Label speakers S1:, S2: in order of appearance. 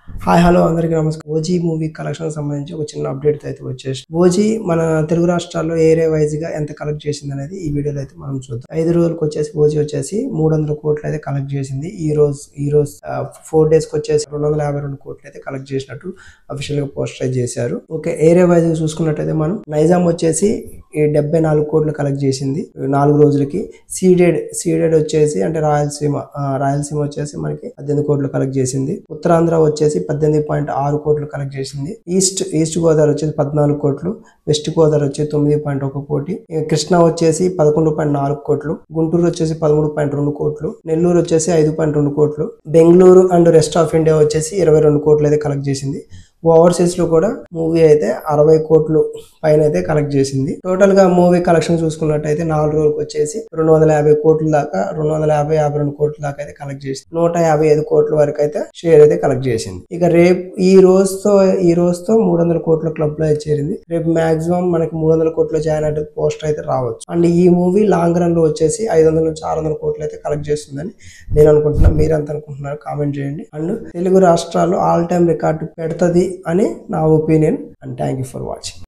S1: Hi hello అందరికీ నమస్కారం. OG movie collection సంబంధించి ఒక చిన్న అప్డేట్ అయితే వచ్చేసి ఓజీ మన తెలుగు రాష్ట్రాల్లో ఏరియా వైజ్ గా ఎంత కలెక్ట్ చేసింది అనేది ఈ వీడియోలో అయితే మనం చూద్దాం. 5 రోజులకు వచ్చేసి ఓజీ వచ్చేసి 300 కోట్లు అయితే కలెక్ట్ చేసింది. ఈ రోజు 4 డేస్ కి వచ్చేసి 252 కోట్లు అయితే కలెక్ట్ చేసినట్టు అఫీషియల్ గా పోస్టరైజ్ చేశారు. ఓకే, ఏరియా వైజ్ గా చూసుకున్నట్టయితే మనం నైజాం వచ్చేసి 74 కోట్లు కలెక్ట్ చేసింది 4 రోజులకి. సీడెడ్ వచ్చేసి అంటే రాయలసీమ వచ్చేసి మనకి 18 కోట్లు కలెక్ట్ చేసింది. ఉత్తరాంధ్ర వచ్చేసి 18.6 కోట్లు కలెక్ట్ చేసింది. ఈస్ట్ గోదావరి వచ్చేసి 14 కోట్లు, వెస్ట్ గోదావరి వచ్చేసి 9.1 కోటి, కృష్ణా వచ్చేసి 11.4 కోట్లు, గుంటూరు వచ్చేసి 13.2 కోట్లు, నెల్లూరు వచ్చేసి 5.2 కోట్లు, Bengaluru and rest of India వచ్చేసి 22 కోట్లు అయితే కలెక్ట్ చేసింది. ఓవర్సీస్ లో కూడా మూవీ అయితే 60 కోట్లు పైన అయితే కలెక్ట్ చేసింది. టోటల్ గా మూవీ కలెక్షన్ చూసుకున్నట్టయితే 4 రోజులకు వచ్చేసి 250 కోట్ల దాకా 252 కోట్ల దాకా అయితే కలెక్ట్ చేసింది. 155 కోట్ల వరకు అయితే షేర్ అయితే కలెక్ట్ చేసింది. ఇక రేపు ఈ రోజుతో 300 కోట్ల క్లబ్ లో చేరింది. రేపు మాక్సిమం మనకి 300 కోట్ల జాయిన్ అయితే పోస్ట్ అయితే రావచ్చు. అండ్ ఈ మూవీ లాంగ్ రన్ లో వచ్చేసి 500 నుంచి 600 కోట్లు అయితే కలెక్ట్ చేస్తుందని నేను అనుకుంటున్నాను. మీరు ఎంత అనుకుంటున్నారు కామెంట్ చేయండి. అండ్ తెలుగు రాష్ట్రాల్లో ఆల్ టైమ్ రికార్డు పెడుతుంది అని నా opinion. And thank you for watching.